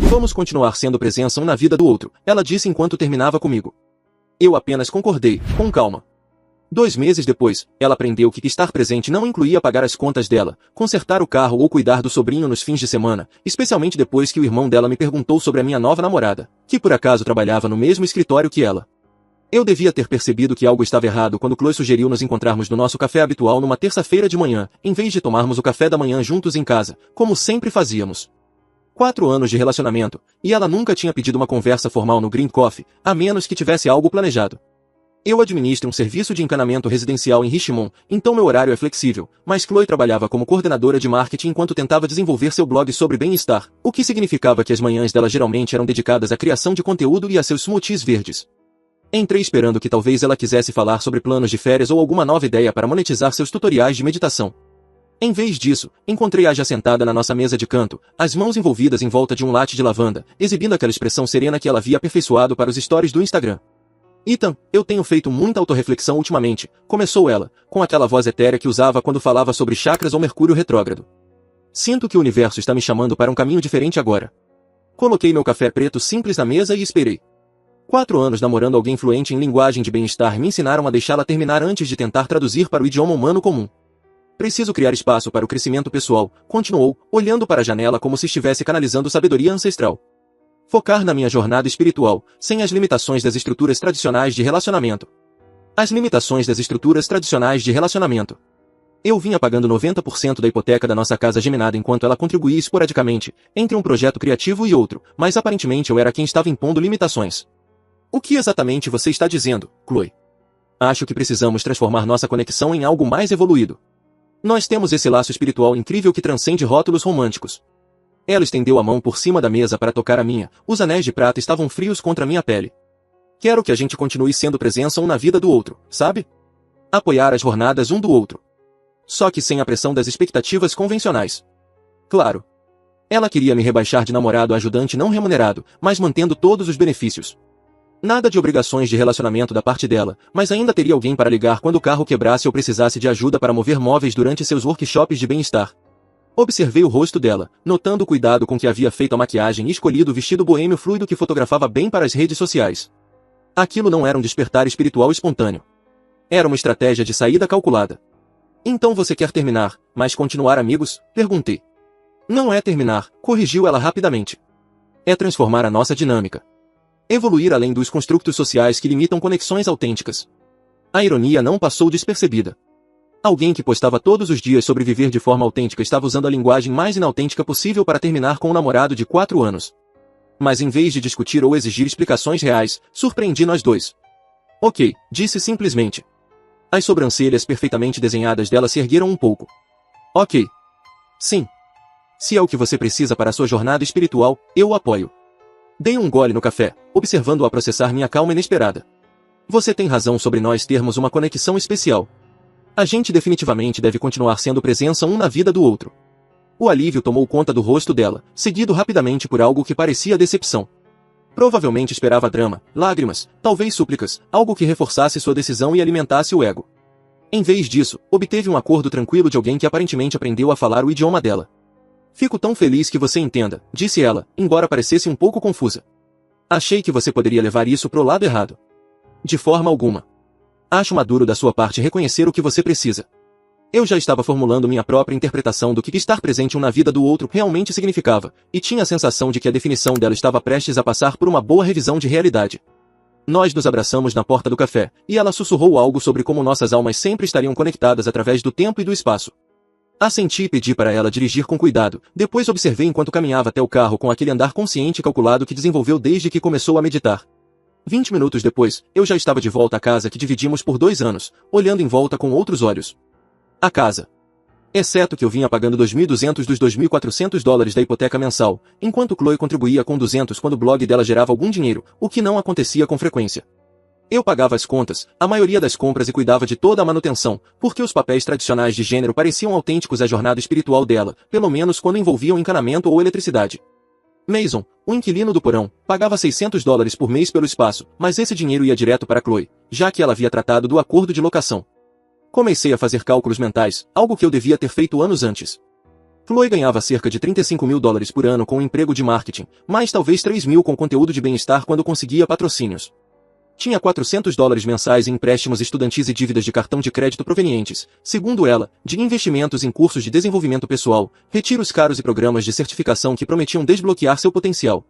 Vamos continuar sendo presença um na vida do outro, ela disse enquanto terminava comigo. Eu apenas concordei, com calma. 2 meses depois, ela aprendeu que estar presente não incluía pagar as contas dela, consertar o carro ou cuidar do sobrinho nos fins de semana, especialmente depois que o irmão dela me perguntou sobre a minha nova namorada, que por acaso trabalhava no mesmo escritório que ela. Eu devia ter percebido que algo estava errado quando Chloe sugeriu nos encontrarmos no nosso café habitual numa terça-feira de manhã, em vez de tomarmos o café da manhã juntos em casa, como sempre fazíamos. 4 anos de relacionamento, e ela nunca tinha pedido uma conversa formal no Green Coffee, a menos que tivesse algo planejado. Eu administro um serviço de encanamento residencial em Richmond, então meu horário é flexível, mas Chloe trabalhava como coordenadora de marketing enquanto tentava desenvolver seu blog sobre bem-estar, o que significava que as manhãs dela geralmente eram dedicadas à criação de conteúdo e a seus smoothies verdes. Entrei esperando que talvez ela quisesse falar sobre planos de férias ou alguma nova ideia para monetizar seus tutoriais de meditação. Em vez disso, encontrei-a já sentada na nossa mesa de canto, as mãos envolvidas em volta de um latte de lavanda, exibindo aquela expressão serena que ela havia aperfeiçoado para os stories do Instagram. Ethan, eu tenho feito muita autorreflexão ultimamente, começou ela, com aquela voz etérea que usava quando falava sobre chakras ou Mercúrio retrógrado. Sinto que o universo está me chamando para um caminho diferente agora. Coloquei meu café preto simples na mesa e esperei. 4 anos namorando alguém fluente em linguagem de bem-estar me ensinaram a deixá-la terminar antes de tentar traduzir para o idioma humano comum. Preciso criar espaço para o crescimento pessoal, continuou, olhando para a janela como se estivesse canalizando sabedoria ancestral. Focar na minha jornada espiritual, sem as limitações das estruturas tradicionais de relacionamento. As limitações das estruturas tradicionais de relacionamento. Eu vinha pagando 90% da hipoteca da nossa casa geminada enquanto ela contribuía esporadicamente, entre um projeto criativo e outro, mas aparentemente eu era quem estava impondo limitações. O que exatamente você está dizendo, Chloe? Acho que precisamos transformar nossa conexão em algo mais evoluído. Nós temos esse laço espiritual incrível que transcende rótulos românticos. Ela estendeu a mão por cima da mesa para tocar a minha, os anéis de prata estavam frios contra minha pele. Quero que a gente continue sendo presença um na vida do outro, sabe? Apoiar as jornadas um do outro. Só que sem a pressão das expectativas convencionais. Claro. Ela queria me rebaixar de namorado a ajudante não remunerado, mas mantendo todos os benefícios. Nada de obrigações de relacionamento da parte dela, mas ainda teria alguém para ligar quando o carro quebrasse ou precisasse de ajuda para mover móveis durante seus workshops de bem-estar. Observei o rosto dela, notando o cuidado com que havia feito a maquiagem e escolhido o vestido boêmio fluido que fotografava bem para as redes sociais. Aquilo não era um despertar espiritual espontâneo. Era uma estratégia de saída calculada. Então você quer terminar, mas continuar amigos? Perguntei. Não é terminar, corrigiu ela rapidamente. É transformar a nossa dinâmica. Evoluir além dos construtos sociais que limitam conexões autênticas. A ironia não passou despercebida. Alguém que postava todos os dias sobre viver de forma autêntica estava usando a linguagem mais inautêntica possível para terminar com um namorado de 4 anos. Mas em vez de discutir ou exigir explicações reais, surpreendi nós dois. Ok, disse simplesmente. As sobrancelhas perfeitamente desenhadas dela se ergueram um pouco. Ok. Sim. Se é o que você precisa para a sua jornada espiritual, eu o apoio. Dei um gole no café, observando-a processar minha calma inesperada. Você tem razão sobre nós termos uma conexão especial. A gente definitivamente deve continuar sendo presença um na vida do outro. O alívio tomou conta do rosto dela, seguido rapidamente por algo que parecia decepção. Provavelmente esperava drama, lágrimas, talvez súplicas, algo que reforçasse sua decisão e alimentasse o ego. Em vez disso, obteve um acordo tranquilo de alguém que aparentemente aprendeu a falar o idioma dela. Fico tão feliz que você entenda, disse ela, embora parecesse um pouco confusa. Achei que você poderia levar isso pro lado errado. De forma alguma. Acho maduro da sua parte reconhecer o que você precisa. Eu já estava formulando minha própria interpretação do que estar presente um na vida do outro realmente significava, e tinha a sensação de que a definição dela estava prestes a passar por uma boa revisão de realidade. Nós nos abraçamos na porta do café, e ela sussurrou algo sobre como nossas almas sempre estariam conectadas através do tempo e do espaço. Assenti e pedi para ela dirigir com cuidado, depois observei enquanto caminhava até o carro com aquele andar consciente e calculado que desenvolveu desde que começou a meditar. 20 minutos depois, eu já estava de volta à casa que dividimos por 2 anos, olhando em volta com outros olhos. A casa. Exceto que eu vinha pagando 2.200 dos 2.400 dólares da hipoteca mensal, enquanto Chloe contribuía com 200 quando o blog dela gerava algum dinheiro, o que não acontecia com frequência. Eu pagava as contas, a maioria das compras e cuidava de toda a manutenção, porque os papéis tradicionais de gênero pareciam autênticos à jornada espiritual dela, pelo menos quando envolviam encanamento ou eletricidade. Mason, o inquilino do porão, pagava 600 dólares por mês pelo espaço, mas esse dinheiro ia direto para Chloe, já que ela havia tratado do acordo de locação. Comecei a fazer cálculos mentais, algo que eu devia ter feito anos antes. Chloe ganhava cerca de 35 mil dólares por ano com um emprego de marketing, mais talvez 3 mil com conteúdo de bem-estar quando conseguia patrocínios. Tinha 400 dólares mensais em empréstimos estudantis e dívidas de cartão de crédito provenientes, segundo ela, de investimentos em cursos de desenvolvimento pessoal, retiros caros e programas de certificação que prometiam desbloquear seu potencial.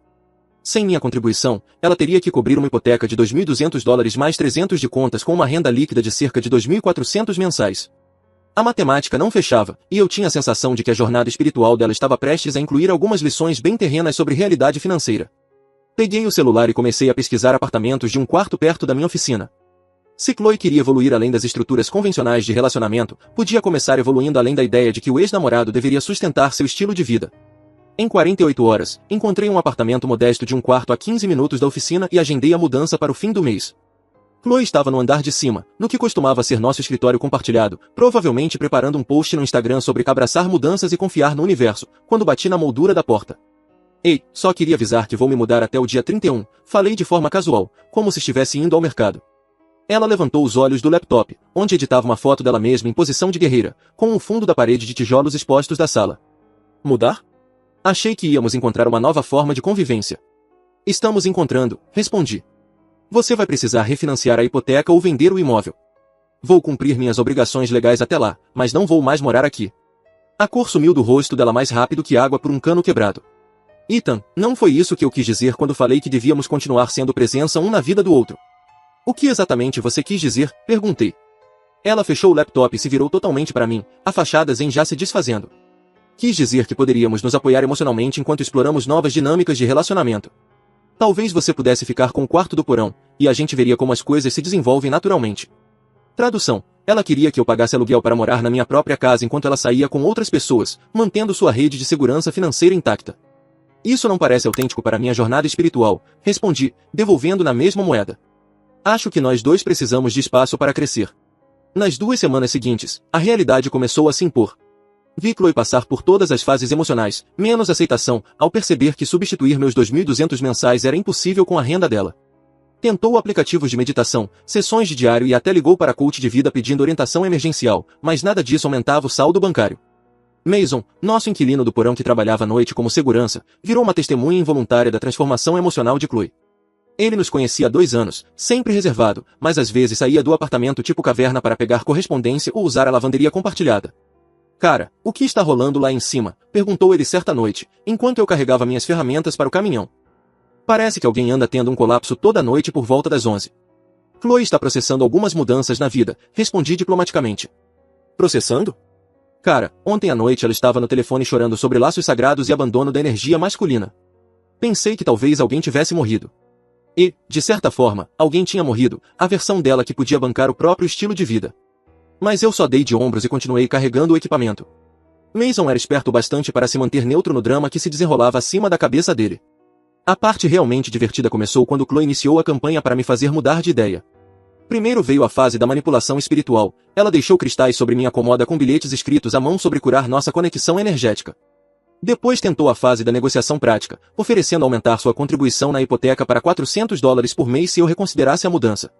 Sem minha contribuição, ela teria que cobrir uma hipoteca de 2.200 dólares mais 300 de contas com uma renda líquida de cerca de 2.400 mensais. A matemática não fechava, e eu tinha a sensação de que a jornada espiritual dela estava prestes a incluir algumas lições bem terrenas sobre realidade financeira. Peguei o celular e comecei a pesquisar apartamentos de um quarto perto da minha oficina. Se Chloe queria evoluir além das estruturas convencionais de relacionamento, podia começar evoluindo além da ideia de que o ex-namorado deveria sustentar seu estilo de vida. Em 48 horas, encontrei um apartamento modesto de um quarto a 15 minutos da oficina e agendei a mudança para o fim do mês. Chloe estava no andar de cima, no que costumava ser nosso escritório compartilhado, provavelmente preparando um post no Instagram sobre abraçar mudanças e confiar no universo, quando bati na moldura da porta. Ei, só queria avisar que vou me mudar até o dia 31, falei de forma casual, como se estivesse indo ao mercado. Ela levantou os olhos do laptop, onde editava uma foto dela mesma em posição de guerreira, com o fundo da parede de tijolos expostos da sala. Mudar? Achei que íamos encontrar uma nova forma de convivência. Estamos encontrando, respondi. Você vai precisar refinanciar a hipoteca ou vender o imóvel. Vou cumprir minhas obrigações legais até lá, mas não vou mais morar aqui. A cor sumiu do rosto dela mais rápido que água por um cano quebrado. Ethan, não foi isso que eu quis dizer quando falei que devíamos continuar sendo presença um na vida do outro. O que exatamente você quis dizer? Perguntei. Ela fechou o laptop e se virou totalmente para mim, a fachada já se desfazendo. Quis dizer que poderíamos nos apoiar emocionalmente enquanto exploramos novas dinâmicas de relacionamento. Talvez você pudesse ficar com o quarto do porão, e a gente veria como as coisas se desenvolvem naturalmente. Tradução. Ela queria que eu pagasse aluguel para morar na minha própria casa enquanto ela saía com outras pessoas, mantendo sua rede de segurança financeira intacta. Isso não parece autêntico para minha jornada espiritual, respondi, devolvendo na mesma moeda. Acho que nós dois precisamos de espaço para crescer. Nas 2 semanas seguintes, a realidade começou a se impor. Vi Chloe passar por todas as fases emocionais, menos aceitação, ao perceber que substituir meus 2.200 mensais era impossível com a renda dela. Tentou aplicativos de meditação, sessões de diário e até ligou para coach de vida pedindo orientação emergencial, mas nada disso aumentava o saldo bancário. Mason, nosso inquilino do porão que trabalhava à noite como segurança, virou uma testemunha involuntária da transformação emocional de Chloe. Ele nos conhecia há 2 anos, sempre reservado, mas às vezes saía do apartamento tipo caverna para pegar correspondência ou usar a lavanderia compartilhada. Cara, o que está rolando lá em cima? Perguntou ele certa noite, enquanto eu carregava minhas ferramentas para o caminhão. Parece que alguém anda tendo um colapso toda noite por volta das 11. Chloe está processando algumas mudanças na vida, respondi diplomaticamente. Processando? Cara, ontem à noite ela estava no telefone chorando sobre laços sagrados e abandono da energia masculina. Pensei que talvez alguém tivesse morrido. E, de certa forma, alguém tinha morrido, a versão dela que podia bancar o próprio estilo de vida. Mas eu só dei de ombros e continuei carregando o equipamento. Mason era esperto bastante para se manter neutro no drama que se desenrolava acima da cabeça dele. A parte realmente divertida começou quando Chloe iniciou a campanha para me fazer mudar de ideia. Primeiro veio a fase da manipulação espiritual. Ela deixou cristais sobre minha cômoda com bilhetes escritos à mão sobre curar nossa conexão energética. Depois tentou a fase da negociação prática, oferecendo aumentar sua contribuição na hipoteca para 400 dólares por mês se eu reconsiderasse a mudança.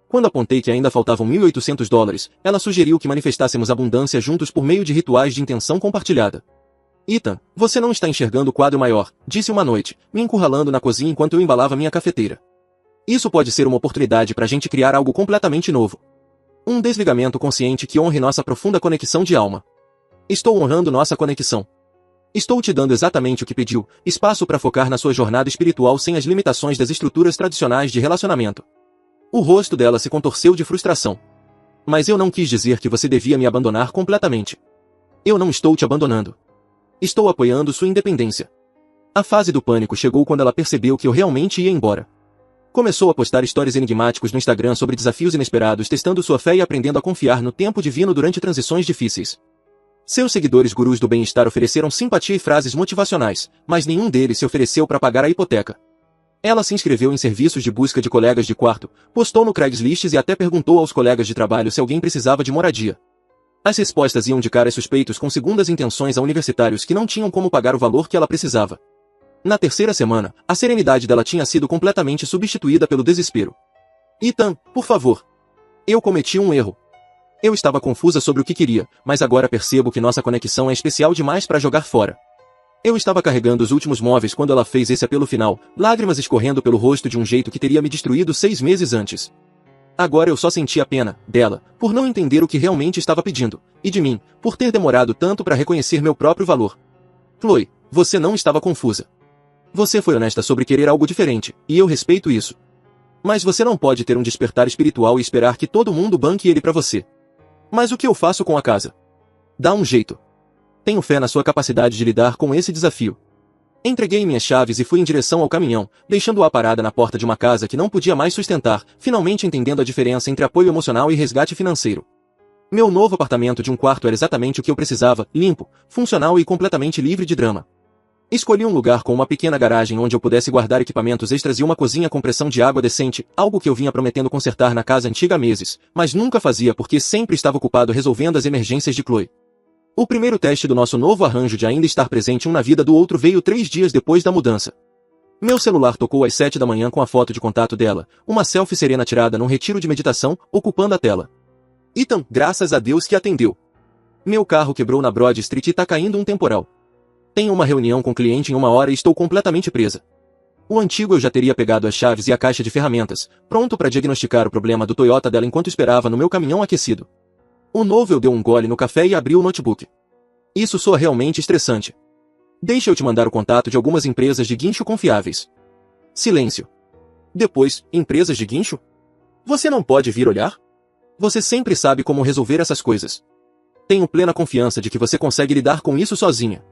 Quando apontei que ainda faltavam 1.800 dólares, ela sugeriu que manifestássemos abundância juntos por meio de rituais de intenção compartilhada. Ethan, você não está enxergando o quadro maior, disse uma noite, me encurralando na cozinha enquanto eu embalava minha cafeteira. Isso pode ser uma oportunidade para a gente criar algo completamente novo. Um desligamento consciente que honre nossa profunda conexão de alma. Estou honrando nossa conexão. Estou te dando exatamente o que pediu, espaço para focar na sua jornada espiritual sem as limitações das estruturas tradicionais de relacionamento. O rosto dela se contorceu de frustração. Mas eu não quis dizer que você devia me abandonar completamente. Eu não estou te abandonando. Estou apoiando sua independência. A fase do pânico chegou quando ela percebeu que eu realmente ia embora. Começou a postar stories enigmáticos no Instagram sobre desafios inesperados, testando sua fé e aprendendo a confiar no tempo divino durante transições difíceis. Seus seguidores gurus do bem-estar ofereceram simpatia e frases motivacionais, mas nenhum deles se ofereceu para pagar a hipoteca. Ela se inscreveu em serviços de busca de colegas de quarto, postou no Craigslist e até perguntou aos colegas de trabalho se alguém precisava de moradia. As respostas iam de caras suspeitos com segundas intenções a universitários que não tinham como pagar o valor que ela precisava. Na 3ª semana, a serenidade dela tinha sido completamente substituída pelo desespero. Ethan, por favor. Eu cometi um erro. Eu estava confusa sobre o que queria, mas agora percebo que nossa conexão é especial demais para jogar fora. Eu estava carregando os últimos móveis quando ela fez esse apelo final, lágrimas escorrendo pelo rosto de um jeito que teria me destruído 6 meses antes. Agora eu só sentia pena dela, por não entender o que realmente estava pedindo, e de mim, por ter demorado tanto para reconhecer meu próprio valor. Chloe, você não estava confusa. Você foi honesta sobre querer algo diferente, e eu respeito isso. Mas você não pode ter um despertar espiritual e esperar que todo mundo banque ele para você. Mas o que eu faço com a casa? Dá um jeito. Tenho fé na sua capacidade de lidar com esse desafio. Entreguei minhas chaves e fui em direção ao caminhão, deixando-a parada na porta de uma casa que não podia mais sustentar, finalmente entendendo a diferença entre apoio emocional e resgate financeiro. Meu novo apartamento de um quarto era exatamente o que eu precisava, limpo, funcional e completamente livre de drama. Escolhi um lugar com uma pequena garagem onde eu pudesse guardar equipamentos extras e uma cozinha com pressão de água decente, algo que eu vinha prometendo consertar na casa antiga há meses, mas nunca fazia porque sempre estava ocupado resolvendo as emergências de Chloe. O primeiro teste do nosso novo arranjo de ainda estar presente um na vida do outro veio 3 dias depois da mudança. Meu celular tocou às 7 da manhã com a foto de contato dela, uma selfie serena tirada num retiro de meditação, ocupando a tela. Ethan, graças a Deus que atendeu. Meu carro quebrou na Broad Street e tá caindo um temporal. Tenho uma reunião com o cliente em 1 hora e estou completamente presa. O antigo eu já teria pegado as chaves e a caixa de ferramentas, pronto para diagnosticar o problema do Toyota dela enquanto esperava no meu caminhão aquecido. O novo eu deu um gole no café e abriu o notebook. Isso soa realmente estressante. Deixa eu te mandar o contato de algumas empresas de guincho confiáveis. Silêncio. Depois, empresas de guincho? Você não pode vir olhar? Você sempre sabe como resolver essas coisas. Tenho plena confiança de que você consegue lidar com isso sozinha.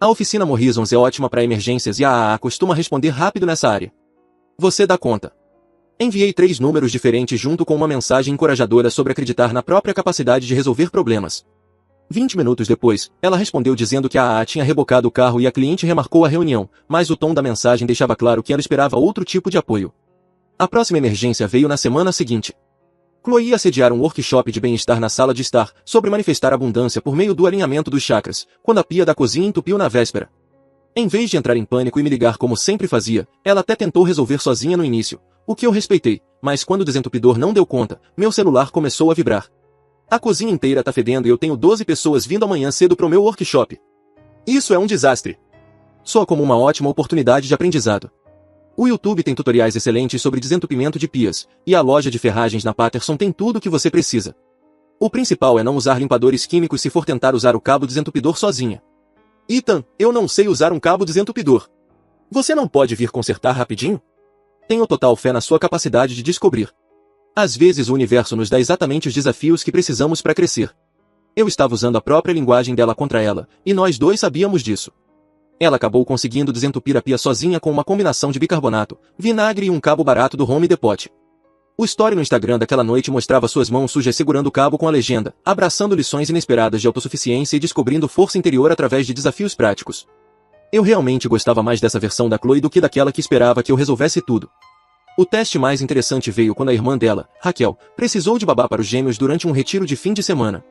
A oficina Morrisons é ótima para emergências e a AAA costuma responder rápido nessa área. Você dá conta. Enviei 3 números diferentes junto com uma mensagem encorajadora sobre acreditar na própria capacidade de resolver problemas. 20 minutos depois, ela respondeu dizendo que a AAA tinha rebocado o carro e a cliente remarcou a reunião, mas o tom da mensagem deixava claro que ela esperava outro tipo de apoio. A próxima emergência veio na semana seguinte. Chloe ia sediar um workshop de bem-estar na sala de estar, sobre manifestar abundância por meio do alinhamento dos chakras, quando a pia da cozinha entupiu na véspera. Em vez de entrar em pânico e me ligar como sempre fazia, ela até tentou resolver sozinha no início, o que eu respeitei, mas quando o desentupidor não deu conta, meu celular começou a vibrar. A cozinha inteira tá fedendo e eu tenho 12 pessoas vindo amanhã cedo pro meu workshop. Isso é um desastre. Soa como uma ótima oportunidade de aprendizado. O YouTube tem tutoriais excelentes sobre desentupimento de pias, e a loja de ferragens na Patterson tem tudo o que você precisa. O principal é não usar limpadores químicos se for tentar usar o cabo desentupidor sozinha. Ethan, eu não sei usar um cabo desentupidor. Você não pode vir consertar rapidinho? Tenho total fé na sua capacidade de descobrir. Às vezes o universo nos dá exatamente os desafios que precisamos para crescer. Eu estava usando a própria linguagem dela contra ela, e nós dois sabíamos disso. Ela acabou conseguindo desentupir a pia sozinha com uma combinação de bicarbonato, vinagre e um cabo barato do Home Depot. O story no Instagram daquela noite mostrava suas mãos sujas segurando o cabo com a legenda, abraçando lições inesperadas de autossuficiência e descobrindo força interior através de desafios práticos. Eu realmente gostava mais dessa versão da Chloe do que daquela que esperava que eu resolvesse tudo. O teste mais interessante veio quando a irmã dela, Raquel, precisou de babá para os gêmeos durante um retiro de fim de semana.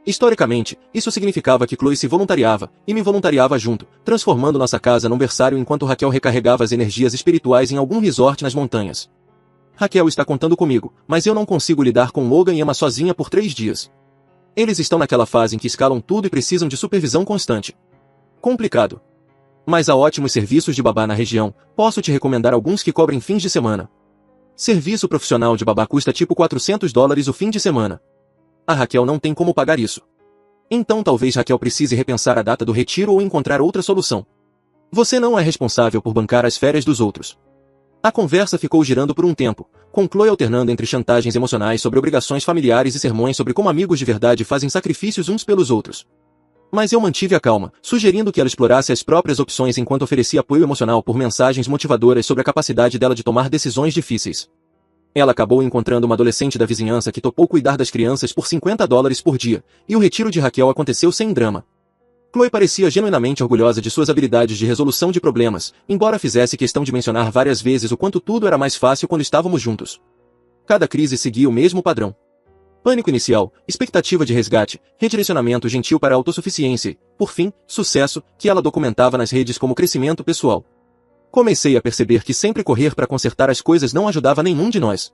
Historicamente, isso significava que Chloe se voluntariava, e me voluntariava junto, transformando nossa casa num berçário enquanto Raquel recarregava as energias espirituais em algum resort nas montanhas. Raquel está contando comigo, mas eu não consigo lidar com Logan e Emma sozinha por 3 dias. Eles estão naquela fase em que escalam tudo e precisam de supervisão constante. Complicado. Mas há ótimos serviços de babá na região, posso te recomendar alguns que cobrem fins de semana. Serviço profissional de babá custa tipo $400 o fim de semana. A Raquel não tem como pagar isso. Então talvez Raquel precise repensar a data do retiro ou encontrar outra solução. Você não é responsável por bancar as férias dos outros. A conversa ficou girando por um tempo, com Chloe alternando entre chantagens emocionais sobre obrigações familiares e sermões sobre como amigos de verdade fazem sacrifícios uns pelos outros. Mas eu mantive a calma, sugerindo que ela explorasse as próprias opções enquanto oferecia apoio emocional por mensagens motivadoras sobre a capacidade dela de tomar decisões difíceis. Ela acabou encontrando uma adolescente da vizinhança que topou cuidar das crianças por $50 por dia, e o retiro de Raquel aconteceu sem drama. Chloe parecia genuinamente orgulhosa de suas habilidades de resolução de problemas, embora fizesse questão de mencionar várias vezes o quanto tudo era mais fácil quando estávamos juntos. Cada crise seguia o mesmo padrão. Pânico inicial, expectativa de resgate, redirecionamento gentil para a autossuficiência e, por fim, sucesso, que ela documentava nas redes como crescimento pessoal. Comecei a perceber que sempre correr para consertar as coisas não ajudava nenhum de nós.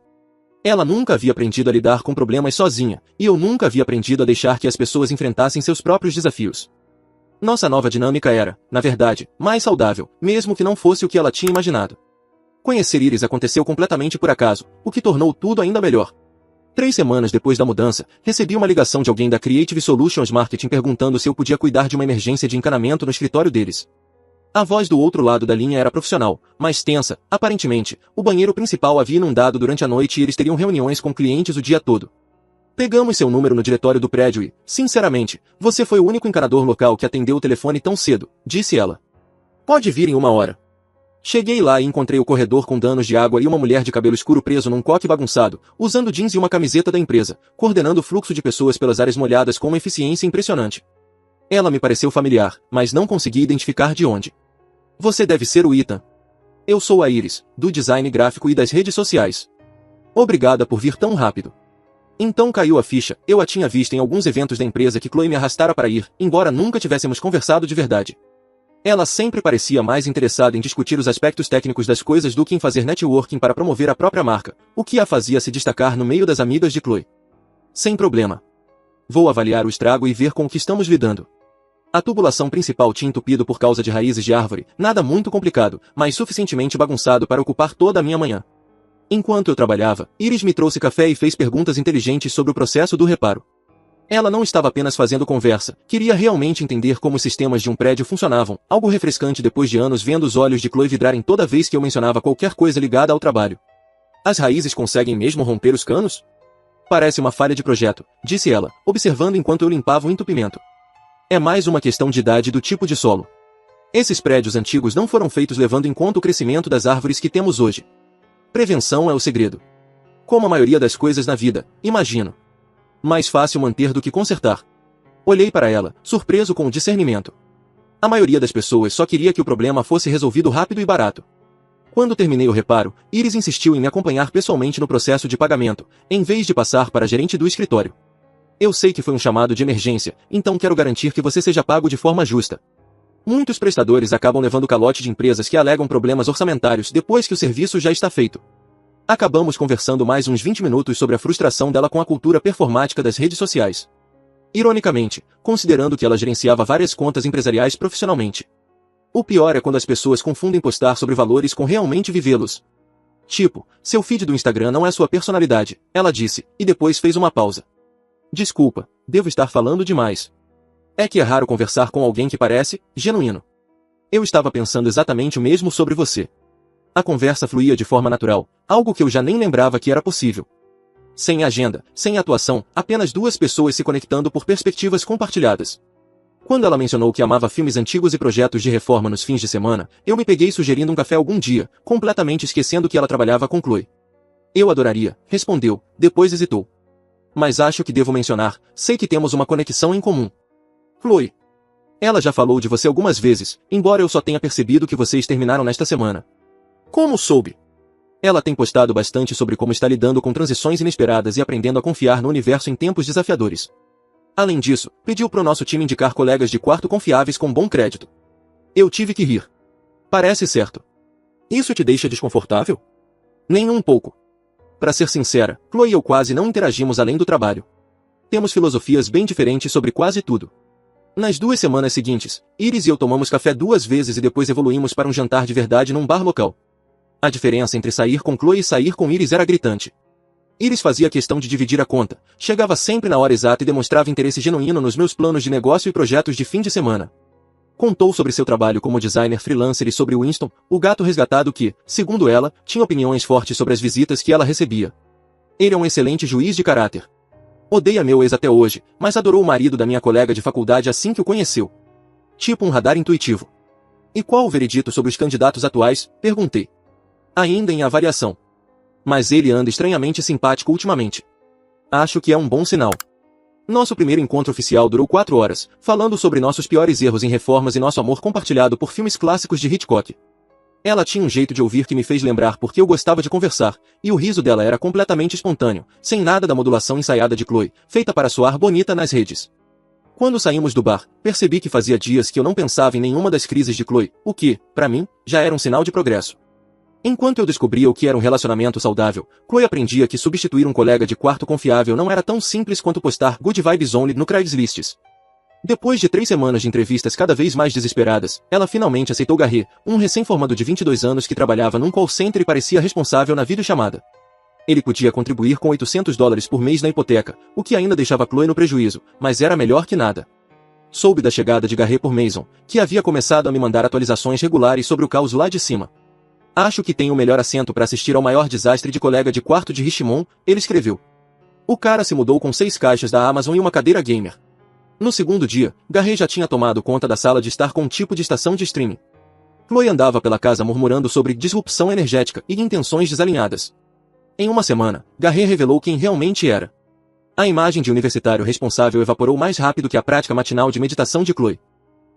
Ela nunca havia aprendido a lidar com problemas sozinha, e eu nunca havia aprendido a deixar que as pessoas enfrentassem seus próprios desafios. Nossa nova dinâmica era, na verdade, mais saudável, mesmo que não fosse o que ela tinha imaginado. Conhecer Iris aconteceu completamente por acaso, o que tornou tudo ainda melhor. 3 semanas depois da mudança, recebi uma ligação de alguém da Creative Solutions Marketing perguntando se eu podia cuidar de uma emergência de encanamento no escritório deles. A voz do outro lado da linha era profissional, mas tensa. Aparentemente, o banheiro principal havia inundado durante a noite e eles teriam reuniões com clientes o dia todo. Pegamos seu número no diretório do prédio e, sinceramente, você foi o único encanador local que atendeu o telefone tão cedo, disse ela. Pode vir em 1 hora. Cheguei lá e encontrei o corredor com danos de água e uma mulher de cabelo escuro preso num coque bagunçado, usando jeans e uma camiseta da empresa, coordenando o fluxo de pessoas pelas áreas molhadas com uma eficiência impressionante. Ela me pareceu familiar, mas não consegui identificar de onde. Você deve ser o Ethan. Eu sou a Iris, do design gráfico e das redes sociais. Obrigada por vir tão rápido. Então caiu a ficha, eu a tinha visto em alguns eventos da empresa que Chloe me arrastara para ir, embora nunca tivéssemos conversado de verdade. Ela sempre parecia mais interessada em discutir os aspectos técnicos das coisas do que em fazer networking para promover a própria marca, o que a fazia se destacar no meio das amigas de Chloe. Sem problema. Vou avaliar o estrago e ver com o que estamos lidando. A tubulação principal tinha entupido por causa de raízes de árvore, nada muito complicado, mas suficientemente bagunçado para ocupar toda a minha manhã. Enquanto eu trabalhava, Iris me trouxe café e fez perguntas inteligentes sobre o processo do reparo. Ela não estava apenas fazendo conversa, queria realmente entender como os sistemas de um prédio funcionavam, algo refrescante depois de anos vendo os olhos de Chloe vidrarem toda vez que eu mencionava qualquer coisa ligada ao trabalho. As raízes conseguem mesmo romper os canos? Parece uma falha de projeto, disse ela, observando enquanto eu limpava o entupimento. É mais uma questão de idade e do tipo de solo. Esses prédios antigos não foram feitos levando em conta o crescimento das árvores que temos hoje. Prevenção é o segredo. Como a maioria das coisas na vida, imagino. Mais fácil manter do que consertar. Olhei para ela, surpreso com o discernimento. A maioria das pessoas só queria que o problema fosse resolvido rápido e barato. Quando terminei o reparo, Iris insistiu em me acompanhar pessoalmente no processo de pagamento, em vez de passar para a gerente do escritório. Eu sei que foi um chamado de emergência, então quero garantir que você seja pago de forma justa. Muitos prestadores acabam levando calote de empresas que alegam problemas orçamentários depois que o serviço já está feito. Acabamos conversando mais uns 20 minutos sobre a frustração dela com a cultura performática das redes sociais. Ironicamente, considerando que ela gerenciava várias contas empresariais profissionalmente. O pior é quando as pessoas confundem postar sobre valores com realmente vivê-los. Tipo, seu feed do Instagram não é sua personalidade, ela disse, e depois fez uma pausa. Desculpa, devo estar falando demais. É que é raro conversar com alguém que parece genuíno. Eu estava pensando exatamente o mesmo sobre você. A conversa fluía de forma natural, algo que eu já nem lembrava que era possível. Sem agenda, sem atuação, apenas 2 pessoas se conectando por perspectivas compartilhadas. Quando ela mencionou que amava filmes antigos e projetos de reforma nos fins de semana, eu me peguei sugerindo um café algum dia, completamente esquecendo que ela trabalhava com Chloe. Eu adoraria, respondeu, depois hesitou. Mas acho que devo mencionar, sei que temos uma conexão em comum. Chloe. Ela já falou de você algumas vezes, embora eu só tenha percebido que vocês terminaram nesta semana. Como soube? Ela tem postado bastante sobre como está lidando com transições inesperadas e aprendendo a confiar no universo em tempos desafiadores. Além disso, pediu para o nosso time indicar colegas de quarto confiáveis com bom crédito. Eu tive que rir. Parece certo. Isso te deixa desconfortável? Nem um pouco. Para ser sincera, Chloe e eu quase não interagimos além do trabalho. Temos filosofias bem diferentes sobre quase tudo. Nas 2 semanas seguintes, Iris e eu tomamos café 2 vezes e depois evoluímos para um jantar de verdade num bar local. A diferença entre sair com Chloe e sair com Iris era gritante. Iris fazia questão de dividir a conta, chegava sempre na hora exata e demonstrava interesse genuíno nos meus planos de negócio e projetos de fim de semana. Contou sobre seu trabalho como designer freelancer e sobre Winston, o gato resgatado que, segundo ela, tinha opiniões fortes sobre as visitas que ela recebia. Ele é um excelente juiz de caráter. Odeia meu ex até hoje, mas adorou o marido da minha colega de faculdade assim que o conheceu. Tipo um radar intuitivo. E qual o veredito sobre os candidatos atuais? Perguntei. Ainda em avaliação. Mas ele anda estranhamente simpático ultimamente. Acho que é um bom sinal. Nosso primeiro encontro oficial durou 4 horas, falando sobre nossos piores erros em reformas e nosso amor compartilhado por filmes clássicos de Hitchcock. Ela tinha um jeito de ouvir que me fez lembrar porque eu gostava de conversar, e o riso dela era completamente espontâneo, sem nada da modulação ensaiada de Chloe, feita para soar bonita nas redes. Quando saímos do bar, percebi que fazia dias que eu não pensava em nenhuma das crises de Chloe, o que, para mim, já era um sinal de progresso. Enquanto eu descobria o que era um relacionamento saudável, Chloe aprendia que substituir um colega de quarto confiável não era tão simples quanto postar Good Vibes Only no Craigslist. Depois de 3 semanas de entrevistas cada vez mais desesperadas, ela finalmente aceitou Garret, um recém-formado de 22 anos que trabalhava num call center e parecia responsável na videochamada. Ele podia contribuir com $800 por mês na hipoteca, o que ainda deixava Chloe no prejuízo, mas era melhor que nada. Soube da chegada de Garret por Mason, que havia começado a me mandar atualizações regulares sobre o caos lá de cima. Acho que tem o melhor assento para assistir ao maior desastre de colega de quarto de Richmond, ele escreveu. O cara se mudou com 6 caixas da Amazon e uma cadeira gamer. No segundo dia, Garret já tinha tomado conta da sala de estar com um tipo de estação de streaming. Chloe andava pela casa murmurando sobre disrupção energética e intenções desalinhadas. Em uma semana, Garret revelou quem realmente era. A imagem de universitário responsável evaporou mais rápido que a prática matinal de meditação de Chloe.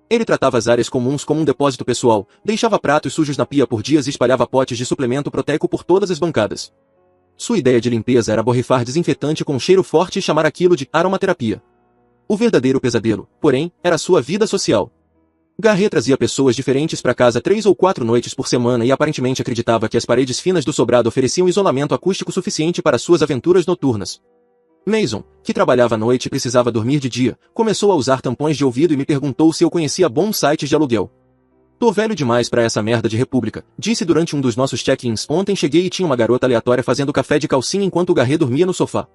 Ele tratava as áreas comuns como um depósito pessoal, deixava pratos sujos na pia por dias e espalhava potes de suplemento proteico por todas as bancadas. Sua ideia de limpeza era borrifar desinfetante com um cheiro forte e chamar aquilo de aromaterapia. O verdadeiro pesadelo, porém, era sua vida social. Garret trazia pessoas diferentes para casa 3 ou 4 noites por semana e aparentemente acreditava que as paredes finas do sobrado ofereciam isolamento acústico suficiente para suas aventuras noturnas. Mason, que trabalhava à noite e precisava dormir de dia, começou a usar tampões de ouvido e me perguntou se eu conhecia bons sites de aluguel. Tô velho demais pra essa merda de república, disse durante um dos nossos check-ins. Ontem cheguei e tinha uma garota aleatória fazendo café de calcinha enquanto o Garret dormia no sofá.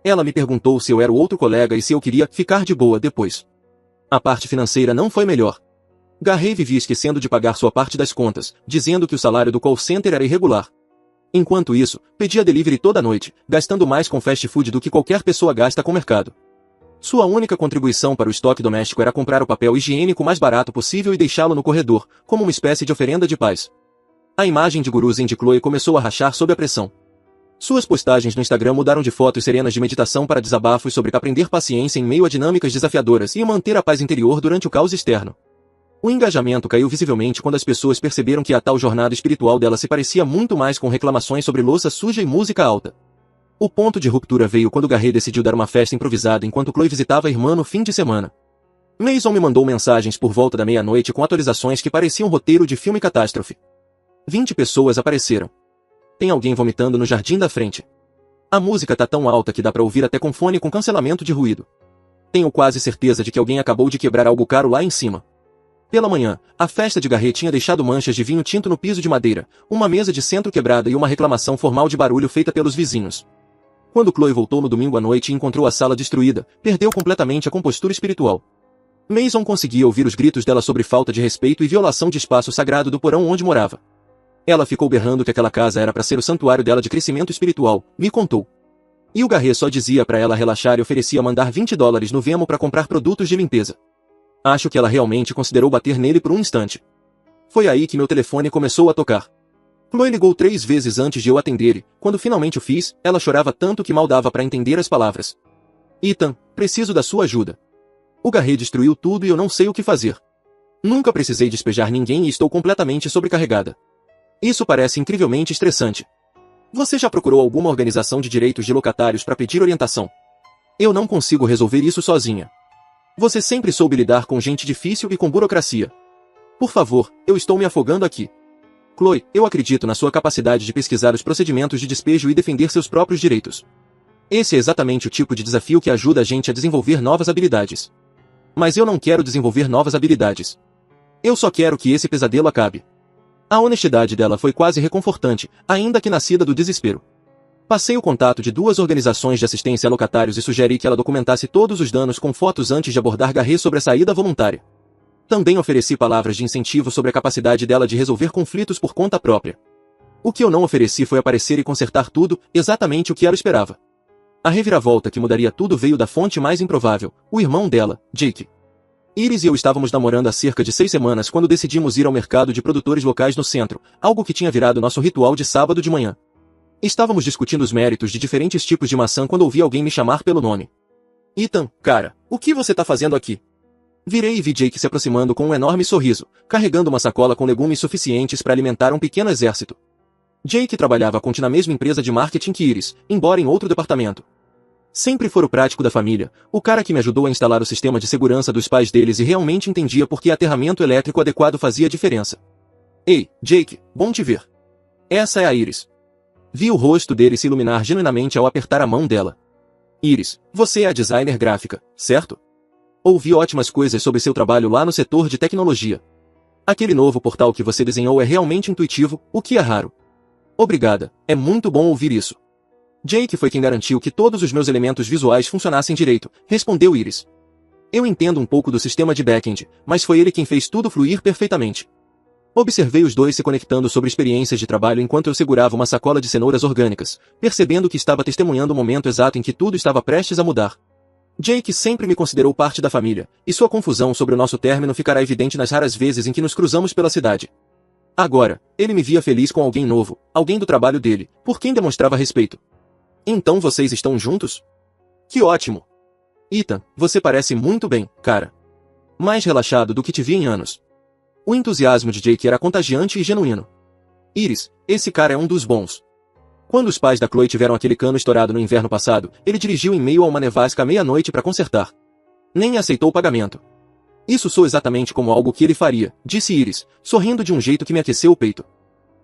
Ela me perguntou se eu era o outro colega e se eu queria ficar de boa depois. A parte financeira não foi melhor. Garret vivia esquecendo de pagar sua parte das contas, dizendo que o salário do call center era irregular. Enquanto isso, pedia delivery toda noite, gastando mais com fast food do que qualquer pessoa gasta com mercado. Sua única contribuição para o estoque doméstico era comprar o papel higiênico mais barato possível e deixá-lo no corredor, como uma espécie de oferenda de paz. A imagem de guru zen de Chloe começou a rachar sob a pressão. Suas postagens no Instagram mudaram de fotos serenas de meditação para desabafos sobre aprender paciência em meio a dinâmicas desafiadoras e manter a paz interior durante o caos externo. O engajamento caiu visivelmente quando as pessoas perceberam que a tal jornada espiritual dela se parecia muito mais com reclamações sobre louça suja e música alta. O ponto de ruptura veio quando Garret decidiu dar uma festa improvisada enquanto Chloe visitava a irmã no fim de semana. Mason me mandou mensagens por volta da meia-noite com atualizações que pareciam roteiro de filme catástrofe. 20 pessoas apareceram. Tem alguém vomitando no jardim da frente. A música tá tão alta que dá pra ouvir até com fone com cancelamento de ruído. Tenho quase certeza de que alguém acabou de quebrar algo caro lá em cima. Pela manhã, a festa de Garret tinha deixado manchas de vinho tinto no piso de madeira, uma mesa de centro quebrada e uma reclamação formal de barulho feita pelos vizinhos. Quando Chloe voltou no domingo à noite e encontrou a sala destruída, perdeu completamente a compostura espiritual. Mason conseguia ouvir os gritos dela sobre falta de respeito e violação de espaço sagrado do porão onde morava. Ela ficou berrando que aquela casa era para ser o santuário dela de crescimento espiritual, me contou. E o Garret só dizia para ela relaxar e oferecia mandar $20 no Venmo para comprar produtos de limpeza. Acho que ela realmente considerou bater nele por um instante. Foi aí que meu telefone começou a tocar. Chloe ligou 3 vezes antes de eu atender e, quando finalmente o fiz, ela chorava tanto que mal dava para entender as palavras. Ethan, preciso da sua ajuda. O Garret destruiu tudo e eu não sei o que fazer. Nunca precisei despejar ninguém e estou completamente sobrecarregada. Isso parece incrivelmente estressante. Você já procurou alguma organização de direitos de locatários para pedir orientação? Eu não consigo resolver isso sozinha. Você sempre soube lidar com gente difícil e com burocracia. Por favor, eu estou me afogando aqui. Chloe, eu acredito na sua capacidade de pesquisar os procedimentos de despejo e defender seus próprios direitos. Esse é exatamente o tipo de desafio que ajuda a gente a desenvolver novas habilidades. Mas eu não quero desenvolver novas habilidades. Eu só quero que esse pesadelo acabe. A honestidade dela foi quase reconfortante, ainda que nascida do desespero. Passei o contato de 2 organizações de assistência a locatários e sugeri que ela documentasse todos os danos com fotos antes de abordar Garret sobre a saída voluntária. Também ofereci palavras de incentivo sobre a capacidade dela de resolver conflitos por conta própria. O que eu não ofereci foi aparecer e consertar tudo, exatamente o que ela esperava. A reviravolta que mudaria tudo veio da fonte mais improvável, o irmão dela, Jake. Iris e eu estávamos namorando há cerca de 6 semanas quando decidimos ir ao mercado de produtores locais no centro, algo que tinha virado nosso ritual de sábado de manhã. Estávamos discutindo os méritos de diferentes tipos de maçã quando ouvi alguém me chamar pelo nome. Ethan, cara, o que você tá fazendo aqui? Virei e vi Jake se aproximando com um enorme sorriso, carregando uma sacola com legumes suficientes para alimentar um pequeno exército. Jake trabalhava na mesma empresa de marketing que Iris, embora em outro departamento. Sempre foi o prático da família, o cara que me ajudou a instalar o sistema de segurança dos pais deles e realmente entendia por que aterramento elétrico adequado fazia diferença. Ei, Jake, bom te ver. Essa é a Iris. Vi o rosto dele se iluminar genuinamente ao apertar a mão dela. Iris, você é a designer gráfica, certo? Ouvi ótimas coisas sobre seu trabalho lá no setor de tecnologia. Aquele novo portal que você desenhou é realmente intuitivo, o que é raro. Obrigada, é muito bom ouvir isso. Jake foi quem garantiu que todos os meus elementos visuais funcionassem direito, respondeu Iris. Eu entendo um pouco do sistema de back-end, mas foi ele quem fez tudo fluir perfeitamente. Observei os dois se conectando sobre experiências de trabalho enquanto eu segurava uma sacola de cenouras orgânicas, percebendo que estava testemunhando o momento exato em que tudo estava prestes a mudar. Jake sempre me considerou parte da família, e sua confusão sobre o nosso término ficará evidente nas raras vezes em que nos cruzamos pela cidade. Agora, ele me via feliz com alguém novo, alguém do trabalho dele, por quem demonstrava respeito. Então vocês estão juntos? Que ótimo! Ethan, você parece muito bem, cara. Mais relaxado do que te vi em anos. O entusiasmo de Jake era contagiante e genuíno. Iris, esse cara é um dos bons. Quando os pais da Chloe tiveram aquele cano estourado no inverno passado, ele dirigiu em meio a uma nevasca à meia-noite para consertar. Nem aceitou o pagamento. Isso soa exatamente como algo que ele faria, disse Iris, sorrindo de um jeito que me aqueceu o peito.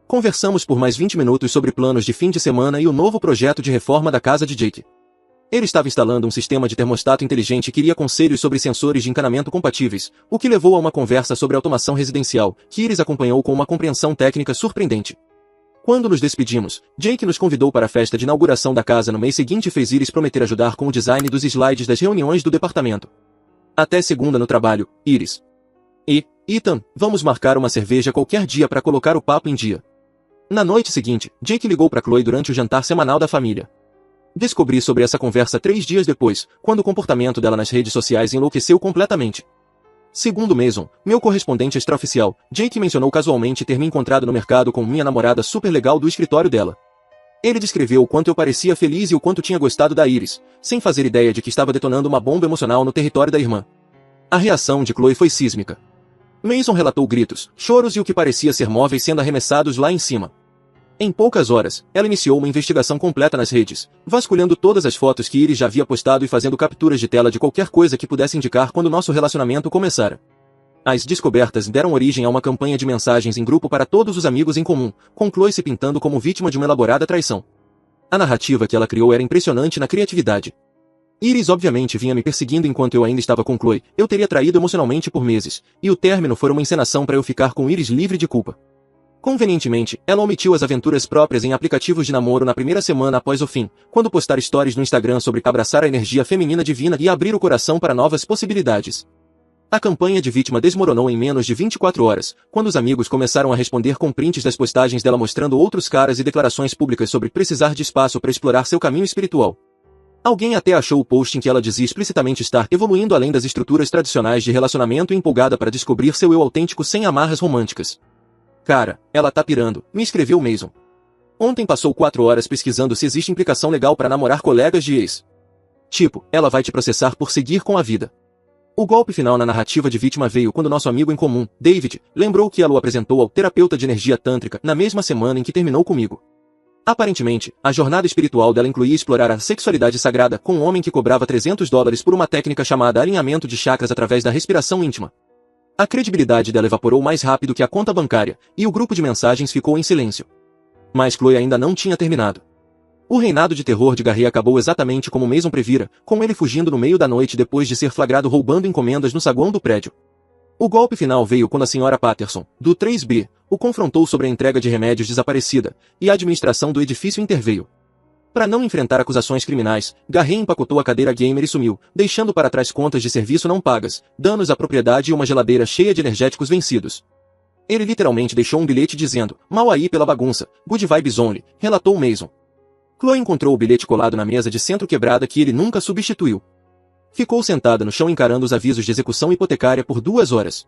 Conversamos por mais 20 minutos sobre planos de fim de semana e o novo projeto de reforma da casa de Jake. Ele estava instalando um sistema de termostato inteligente e queria conselhos sobre sensores de encanamento compatíveis, o que levou a uma conversa sobre automação residencial, que Iris acompanhou com uma compreensão técnica surpreendente. Quando nos despedimos, Jake nos convidou para a festa de inauguração da casa no mês seguinte e fez Iris prometer ajudar com o design dos slides das reuniões do departamento. Até segunda no trabalho, Iris. E, Ethan, vamos marcar uma cerveja qualquer dia para colocar o papo em dia. Na noite seguinte, Jake ligou para Chloe durante o jantar semanal da família. Descobri sobre essa conversa 3 dias depois, quando o comportamento dela nas redes sociais enlouqueceu completamente. Segundo Mason, meu correspondente extraoficial, Jake mencionou casualmente ter me encontrado no mercado com minha namorada super legal do escritório dela. Ele descreveu o quanto eu parecia feliz e o quanto tinha gostado da Iris, sem fazer ideia de que estava detonando uma bomba emocional no território da irmã. A reação de Chloe foi sísmica. Mason relatou gritos, choros e o que parecia ser móveis sendo arremessados lá em cima. Em poucas horas, ela iniciou uma investigação completa nas redes, vasculhando todas as fotos que Iris já havia postado e fazendo capturas de tela de qualquer coisa que pudesse indicar quando nosso relacionamento começara. As descobertas deram origem a uma campanha de mensagens em grupo para todos os amigos em comum, com Chloe se pintando como vítima de uma elaborada traição. A narrativa que ela criou era impressionante na criatividade. Iris obviamente vinha me perseguindo enquanto eu ainda estava com Chloe, eu teria traído emocionalmente por meses, e o término foi uma encenação para eu ficar com Iris livre de culpa. Convenientemente, ela omitiu as aventuras próprias em aplicativos de namoro na primeira semana após o fim, quando postar stories no Instagram sobre abraçar a energia feminina divina e abrir o coração para novas possibilidades. A campanha de vítima desmoronou em menos de 24 horas, quando os amigos começaram a responder com prints das postagens dela mostrando outros caras e declarações públicas sobre precisar de espaço para explorar seu caminho espiritual. Alguém até achou o post em que ela dizia explicitamente estar evoluindo além das estruturas tradicionais de relacionamento e empolgada para descobrir seu eu autêntico sem amarras românticas. Cara, ela tá pirando, me escreveu Mason. Ontem passou 4 horas pesquisando se existe implicação legal para namorar colegas de ex. Tipo, ela vai te processar por seguir com a vida. O golpe final na narrativa de vítima veio quando nosso amigo em comum, David, lembrou que ela o apresentou ao terapeuta de energia tântrica na mesma semana em que terminou comigo. Aparentemente, a jornada espiritual dela incluía explorar a sexualidade sagrada com um homem que cobrava $300 por uma técnica chamada alinhamento de chakras através da respiração íntima. A credibilidade dela evaporou mais rápido que a conta bancária, e o grupo de mensagens ficou em silêncio. Mas Chloe ainda não tinha terminado. O reinado de terror de Garry acabou exatamente como Mason previra, com ele fugindo no meio da noite depois de ser flagrado roubando encomendas no saguão do prédio. O golpe final veio quando a senhora Patterson, do 3B, o confrontou sobre a entrega de remédios desaparecida, e a administração do edifício interveio. Para não enfrentar acusações criminais, Garry empacotou a cadeira gamer e sumiu, deixando para trás contas de serviço não pagas, danos à propriedade e uma geladeira cheia de energéticos vencidos. Ele literalmente deixou um bilhete dizendo, mal aí pela bagunça, good vibes only, relatou Mason. Chloe encontrou o bilhete colado na mesa de centro quebrada que ele nunca substituiu. Ficou sentada no chão encarando os avisos de execução hipotecária por 2 horas.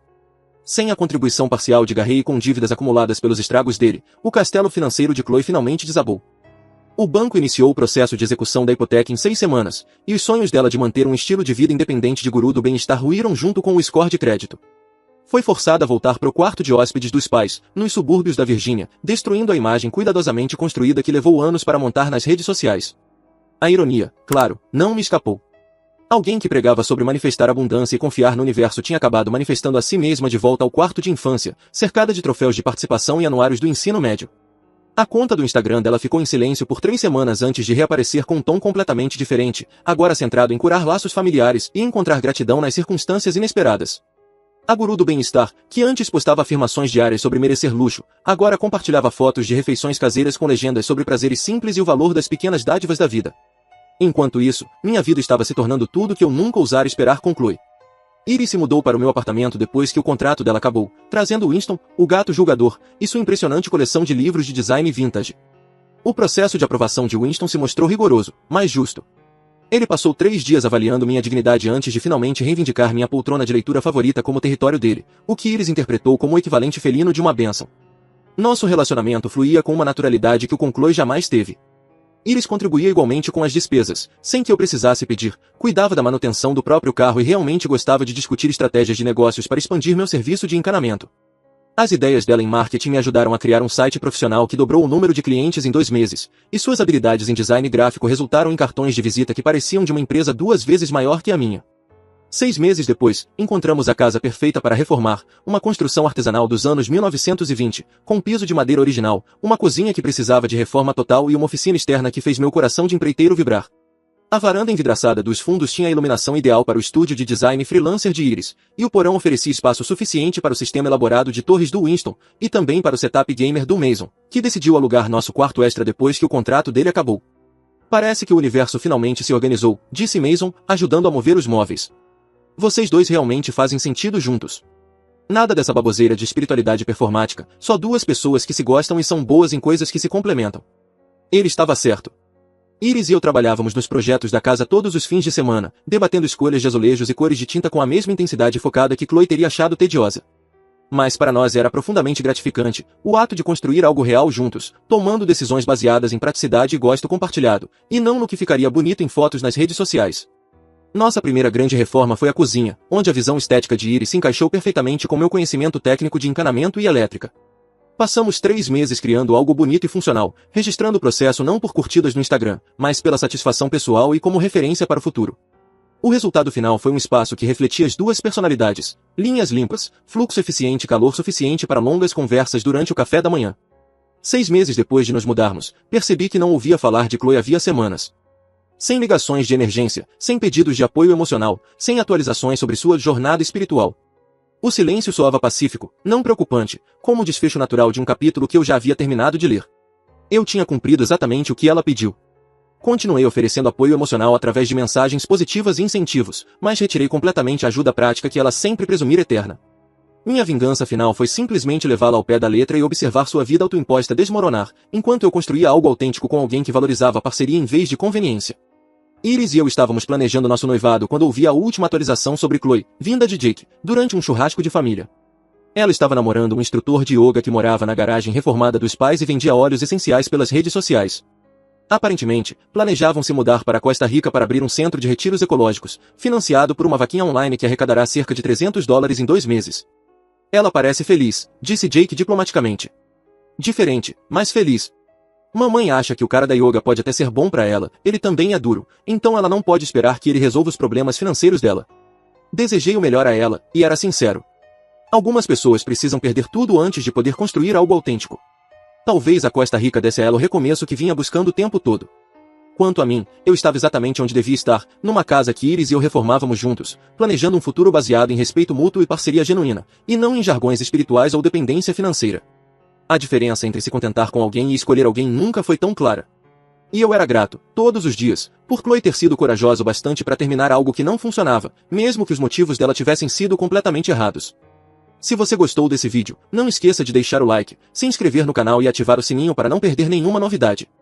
Sem a contribuição parcial de Garry e com dívidas acumuladas pelos estragos dele, o castelo financeiro de Chloe finalmente desabou. O banco iniciou o processo de execução da hipoteca em 6 semanas, e os sonhos dela de manter um estilo de vida independente de guru do bem-estar ruíram junto com o score de crédito. Foi forçada a voltar para o quarto de hóspedes dos pais, nos subúrbios da Virgínia, destruindo a imagem cuidadosamente construída que levou anos para montar nas redes sociais. A ironia, claro, não me escapou. Alguém que pregava sobre manifestar abundância e confiar no universo tinha acabado manifestando a si mesma de volta ao quarto de infância, cercada de troféus de participação e anuários do ensino médio. A conta do Instagram dela ficou em silêncio por 3 semanas antes de reaparecer com um tom completamente diferente, agora centrado em curar laços familiares e encontrar gratidão nas circunstâncias inesperadas. A guru do bem-estar, que antes postava afirmações diárias sobre merecer luxo, agora compartilhava fotos de refeições caseiras com legendas sobre prazeres simples e o valor das pequenas dádivas da vida. Enquanto isso, minha vida estava se tornando tudo que eu nunca ousara esperar com Chloe. Iris se mudou para o meu apartamento depois que o contrato dela acabou, trazendo Winston, o gato julgador, e sua impressionante coleção de livros de design vintage. O processo de aprovação de Winston se mostrou rigoroso, mas justo. Ele passou 3 dias avaliando minha dignidade antes de finalmente reivindicar minha poltrona de leitura favorita como território dele, o que Iris interpretou como o equivalente felino de uma bênção. Nosso relacionamento fluía com uma naturalidade que o com Chloe jamais teve. Iris contribuía igualmente com as despesas, sem que eu precisasse pedir, cuidava da manutenção do próprio carro e realmente gostava de discutir estratégias de negócios para expandir meu serviço de encanamento. As ideias dela em marketing me ajudaram a criar um site profissional que dobrou o número de clientes em 2 meses, e suas habilidades em design gráfico resultaram em cartões de visita que pareciam de uma empresa 2 vezes maior que a minha. 6 meses depois, encontramos a casa perfeita para reformar, uma construção artesanal dos anos 1920, com piso de madeira original, uma cozinha que precisava de reforma total e uma oficina externa que fez meu coração de empreiteiro vibrar. A varanda envidraçada dos fundos tinha a iluminação ideal para o estúdio de design freelancer de Iris, e o porão oferecia espaço suficiente para o sistema elaborado de torres do Winston, e também para o setup gamer do Mason, que decidiu alugar nosso quarto extra depois que o contrato dele acabou. Parece que o universo finalmente se organizou, disse Mason, ajudando a mover os móveis. Vocês dois realmente fazem sentido juntos. Nada dessa baboseira de espiritualidade performática, só 2 pessoas que se gostam e são boas em coisas que se complementam. Ele estava certo. Iris e eu trabalhávamos nos projetos da casa todos os fins de semana, debatendo escolhas de azulejos e cores de tinta com a mesma intensidade focada que Chloe teria achado tediosa. Mas para nós era profundamente gratificante, o ato de construir algo real juntos, tomando decisões baseadas em praticidade e gosto compartilhado, e não no que ficaria bonito em fotos nas redes sociais. Nossa primeira grande reforma foi a cozinha, onde a visão estética de Iris se encaixou perfeitamente com meu conhecimento técnico de encanamento e elétrica. Passamos 3 meses criando algo bonito e funcional, registrando o processo não por curtidas no Instagram, mas pela satisfação pessoal e como referência para o futuro. O resultado final foi um espaço que refletia as 2 personalidades, linhas limpas, fluxo eficiente e calor suficiente para longas conversas durante o café da manhã. 6 meses depois de nos mudarmos, percebi que não ouvia falar de Chloe havia semanas. Sem ligações de emergência, sem pedidos de apoio emocional, sem atualizações sobre sua jornada espiritual. O silêncio soava pacífico, não preocupante, como o desfecho natural de um capítulo que eu já havia terminado de ler. Eu tinha cumprido exatamente o que ela pediu. Continuei oferecendo apoio emocional através de mensagens positivas e incentivos, mas retirei completamente a ajuda prática que ela sempre presumira eterna. Minha vingança final foi simplesmente levá-la ao pé da letra e observar sua vida autoimposta desmoronar, enquanto eu construía algo autêntico com alguém que valorizava a parceria em vez de conveniência. Iris e eu estávamos planejando nosso noivado quando ouvi a última atualização sobre Chloe, vinda de Jake, durante um churrasco de família. Ela estava namorando um instrutor de yoga que morava na garagem reformada dos pais e vendia óleos essenciais pelas redes sociais. Aparentemente, planejavam se mudar para a Costa Rica para abrir um centro de retiros ecológicos, financiado por uma vaquinha online que arrecadará cerca de $300 em 2 meses. Ela parece feliz, disse Jake diplomaticamente. Diferente, mas feliz. Mamãe acha que o cara da yoga pode até ser bom para ela, ele também é duro, então ela não pode esperar que ele resolva os problemas financeiros dela. Desejei o melhor a ela, e era sincero. Algumas pessoas precisam perder tudo antes de poder construir algo autêntico. Talvez a Costa Rica desse a ela o recomeço que vinha buscando o tempo todo. Quanto a mim, eu estava exatamente onde devia estar, numa casa que Iris e eu reformávamos juntos, planejando um futuro baseado em respeito mútuo e parceria genuína, e não em jargões espirituais ou dependência financeira. A diferença entre se contentar com alguém e escolher alguém nunca foi tão clara. E eu era grato, todos os dias, por Chloe ter sido corajosa o bastante para terminar algo que não funcionava, mesmo que os motivos dela tivessem sido completamente errados. Se você gostou desse vídeo, não esqueça de deixar o like, se inscrever no canal e ativar o sininho para não perder nenhuma novidade.